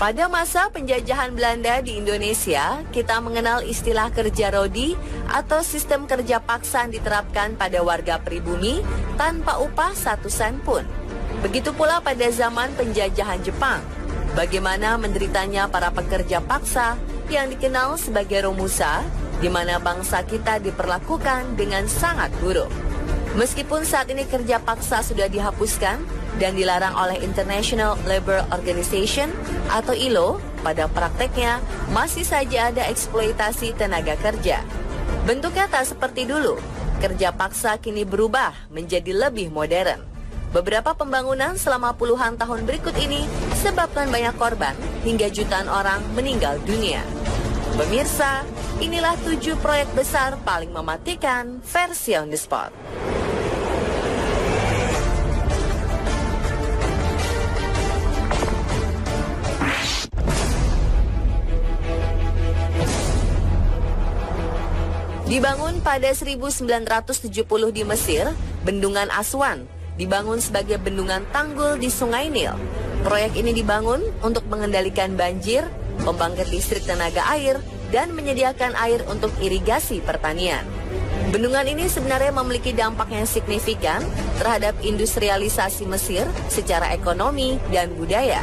Pada masa penjajahan Belanda di Indonesia, kita mengenal istilah kerja rodi atau sistem kerja paksa yang diterapkan pada warga pribumi tanpa upah 1 sen pun. Begitu pula pada zaman penjajahan Jepang. Bagaimana menderitanya para pekerja paksa yang dikenal sebagai romusa, di mana bangsa kita diperlakukan dengan sangat buruk. Meskipun saat ini kerja paksa sudah dihapuskan dan dilarang oleh International Labour Organization atau ILO, pada prakteknya masih saja ada eksploitasi tenaga kerja. Bentuknya tak seperti dulu. Kerja paksa kini berubah menjadi lebih modern. Beberapa pembangunan selama puluhan tahun berikut ini sebabkan banyak korban hingga jutaan orang meninggal dunia. Pemirsa, inilah 7 proyek besar paling mematikan versi On The Spot. Dibangun pada 1970 di Mesir, Bendungan Aswan dibangun sebagai bendungan tanggul di Sungai Nil. Proyek ini dibangun untuk mengendalikan banjir, pembangkit listrik tenaga air, dan menyediakan air untuk irigasi pertanian. Bendungan ini sebenarnya memiliki dampak yang signifikan terhadap industrialisasi Mesir secara ekonomi dan budaya.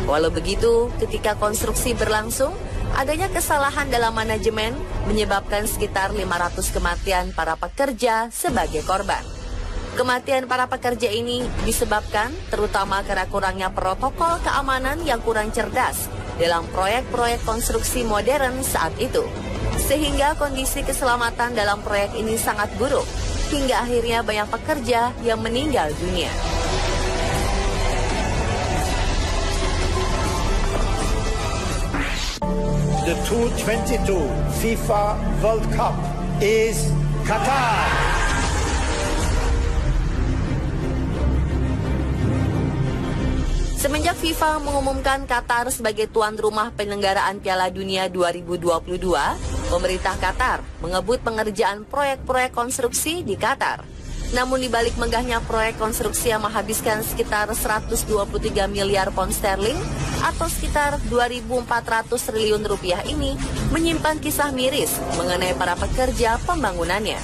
Walau begitu, ketika konstruksi berlangsung, adanya kesalahan dalam manajemen menyebabkan sekitar 500 kematian para pekerja sebagai korban. Kematian para pekerja ini disebabkan terutama karena kurangnya protokol keamanan yang kurang cerdas dalam proyek-proyek konstruksi modern saat itu. Sehingga kondisi keselamatan dalam proyek ini sangat buruk, hingga akhirnya banyak pekerja yang meninggal dunia. The 2022 FIFA World Cup is Qatar. Semenjak FIFA mengumumkan Qatar sebagai tuan rumah penyelenggaraan Piala Dunia 2022, pemerintah Qatar mengebut pengerjaan proyek-proyek konstruksi di Qatar. Namun di balik megahnya proyek konstruksi yang menghabiskan sekitar 123 miliar pound sterling atau sekitar 2.400 triliun rupiah ini menyimpan kisah miris mengenai para pekerja pembangunannya.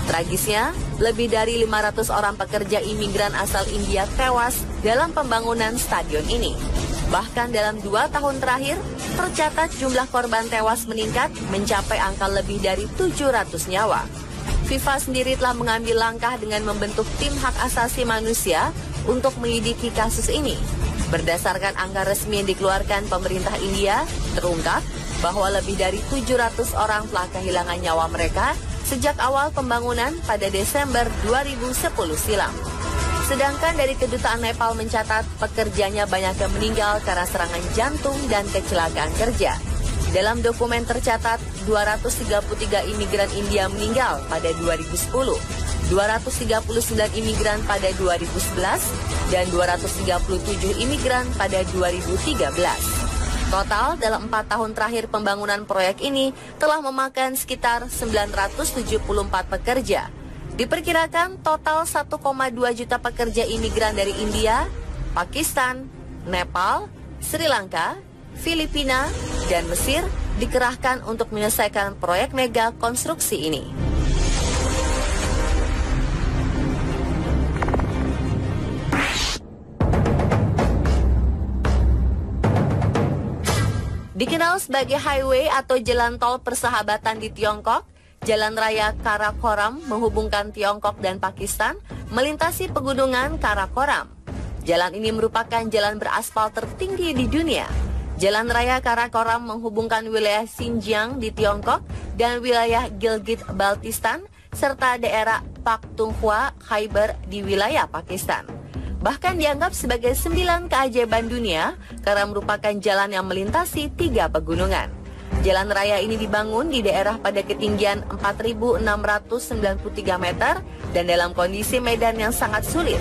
Tragisnya, lebih dari 500 orang pekerja imigran asal India tewas dalam pembangunan stadion ini. Bahkan dalam 2 tahun terakhir, tercatat jumlah korban tewas meningkat mencapai angka lebih dari 700 nyawa. FIFA sendiri telah mengambil langkah dengan membentuk tim hak asasi manusia untuk menyelidiki kasus ini. Berdasarkan angka resmi yang dikeluarkan pemerintah India, terungkap bahwa lebih dari 700 orang telah kehilangan nyawa mereka sejak awal pembangunan pada Desember 2010 silam. Sedangkan dari kedutaan Nepal mencatat pekerjanya banyak yang meninggal karena serangan jantung dan kecelakaan kerja. Dalam dokumen tercatat 233 imigran India meninggal pada 2010, 239 imigran pada 2011, dan 237 imigran pada 2013. Total dalam 4 tahun terakhir pembangunan proyek ini telah memakan sekitar 974 pekerja. Diperkirakan total 1,2 juta pekerja imigran dari India, Pakistan, Nepal, Sri Lanka, Filipina, dan Mesir dikerahkan untuk menyelesaikan proyek mega konstruksi ini. Dikenal sebagai highway atau jalan tol persahabatan di Tiongkok, Jalan Raya Karakoram menghubungkan Tiongkok dan Pakistan melintasi pegunungan Karakoram. Jalan ini merupakan jalan beraspal tertinggi di dunia. Jalan Raya Karakoram menghubungkan wilayah Xinjiang di Tiongkok dan wilayah Gilgit-Baltistan serta daerah Pakhtunkhwa Khyber di wilayah Pakistan. Bahkan dianggap sebagai 9 keajaiban dunia karena merupakan jalan yang melintasi 3 pegunungan. Jalan raya ini dibangun di daerah pada ketinggian 4.693 meter dan dalam kondisi medan yang sangat sulit.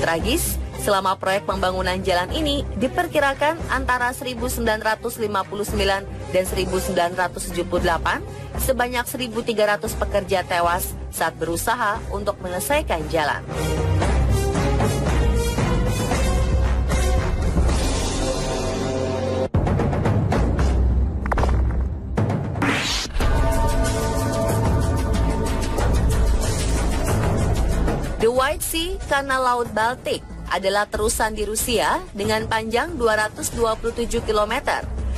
Tragis, selama proyek pembangunan jalan ini diperkirakan antara 1959 dan 1978 sebanyak 1.300 pekerja tewas saat berusaha untuk menyelesaikan jalan. The White Sea, Kanal Laut Baltik, adalah terusan di Rusia dengan panjang 227 km.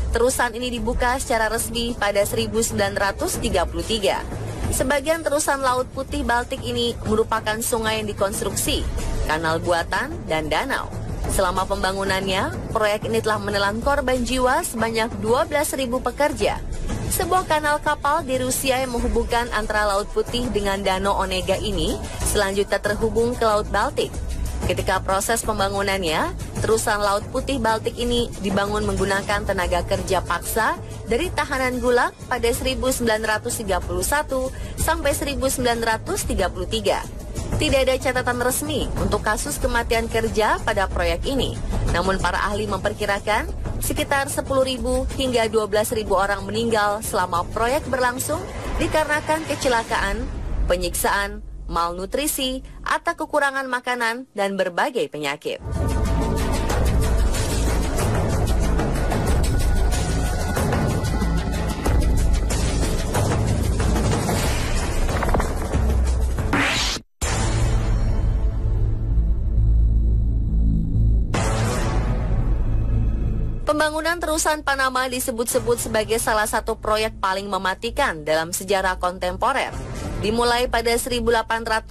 Terusan ini dibuka secara resmi pada 1933. Sebagian terusan Laut Putih Baltik ini merupakan sungai yang dikonstruksi, kanal buatan, dan danau. Selama pembangunannya, proyek ini telah menelan korban jiwa sebanyak 12.000 pekerja. Sebuah kanal kapal di Rusia yang menghubungkan antara Laut Putih dengan Danau Onega ini selanjutnya terhubung ke Laut Baltik. Ketika proses pembangunannya, terusan Laut Putih Baltik ini dibangun menggunakan tenaga kerja paksa dari tahanan Gulag pada 1931 sampai 1933. Tidak ada catatan resmi untuk kasus kematian kerja pada proyek ini. Namun para ahli memperkirakan sekitar 10.000 hingga 12.000 orang meninggal selama proyek berlangsung dikarenakan kecelakaan, penyiksaan, malnutrisi, atau kekurangan makanan dan berbagai penyakit. Pembangunan terusan Panama disebut-sebut sebagai salah satu proyek paling mematikan dalam sejarah kontemporer. Dimulai pada 1880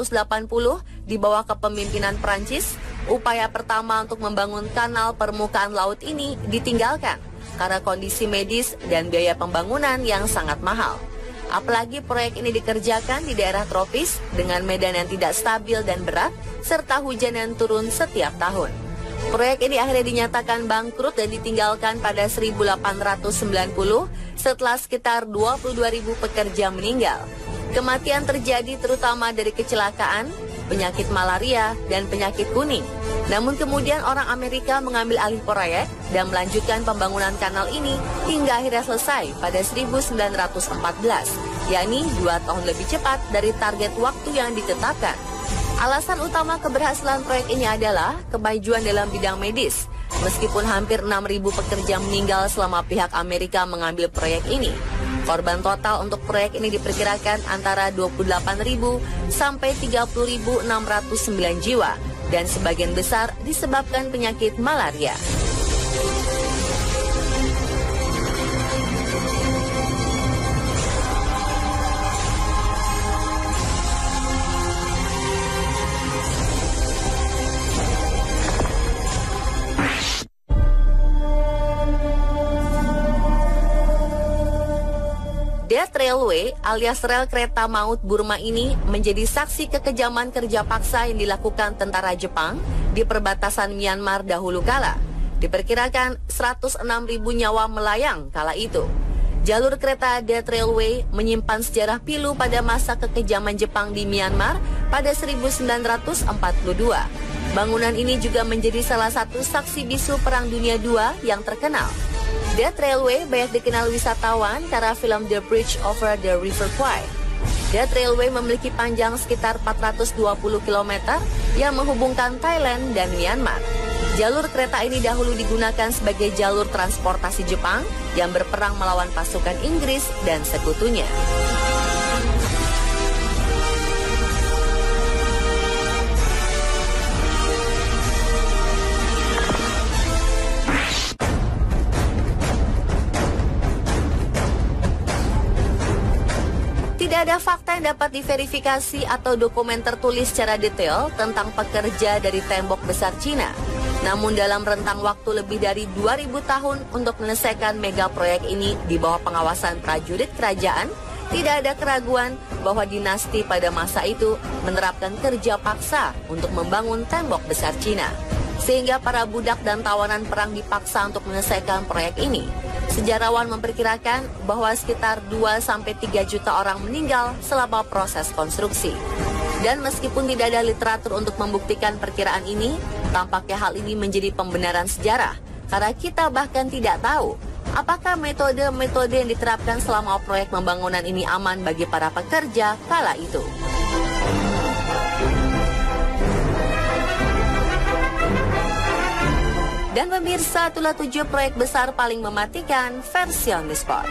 di bawah kepemimpinan Prancis, upaya pertama untuk membangun kanal permukaan laut ini ditinggalkan karena kondisi medis dan biaya pembangunan yang sangat mahal. Apalagi proyek ini dikerjakan di daerah tropis dengan medan yang tidak stabil dan berat, serta hujan yang turun setiap tahun. Proyek ini akhirnya dinyatakan bangkrut dan ditinggalkan pada 1890 setelah sekitar 22.000 pekerja meninggal. Kematian terjadi terutama dari kecelakaan, penyakit malaria, dan penyakit kuning. Namun kemudian orang Amerika mengambil alih proyek dan melanjutkan pembangunan kanal ini hingga akhirnya selesai pada 1914, yakni 2 tahun lebih cepat dari target waktu yang ditetapkan. Alasan utama keberhasilan proyek ini adalah kemajuan dalam bidang medis. Meskipun hampir 6.000 pekerja meninggal selama pihak Amerika mengambil proyek ini, korban total untuk proyek ini diperkirakan antara 28.000 sampai 30.609 jiwa, dan sebagian besar disebabkan penyakit malaria. Death Railway alias rel kereta maut Burma ini menjadi saksi kekejaman kerja paksa yang dilakukan tentara Jepang di perbatasan Myanmar dahulu kala. Diperkirakan 106.000 nyawa melayang kala itu. Jalur kereta Death Railway menyimpan sejarah pilu pada masa kekejaman Jepang di Myanmar pada 1942. Bangunan ini juga menjadi salah satu saksi bisu Perang Dunia II yang terkenal. Death Railway banyak dikenal wisatawan karena film The Bridge Over the River Kwai. Death Railway memiliki panjang sekitar 420 km yang menghubungkan Thailand dan Myanmar. Jalur kereta ini dahulu digunakan sebagai jalur transportasi Jepang yang berperang melawan pasukan Inggris dan sekutunya. Tidak ada fakta yang dapat diverifikasi atau dokumen tertulis secara detail tentang pekerja dari tembok besar Cina. Namun dalam rentang waktu lebih dari 2000 tahun untuk menyelesaikan mega proyek ini di bawah pengawasan prajurit kerajaan, tidak ada keraguan bahwa dinasti pada masa itu menerapkan kerja paksa untuk membangun tembok besar Cina. Sehingga para budak dan tawanan perang dipaksa untuk menyelesaikan proyek ini. Sejarawan memperkirakan bahwa sekitar 2-3 juta orang meninggal selama proses konstruksi. Dan meskipun tidak ada literatur untuk membuktikan perkiraan ini, tampaknya hal ini menjadi pembenaran sejarah. Karena kita bahkan tidak tahu apakah metode-metode yang diterapkan selama proyek pembangunan ini aman bagi para pekerja kala itu. Dan pemirsa, itulah 7 proyek besar paling mematikan versi On The Spot.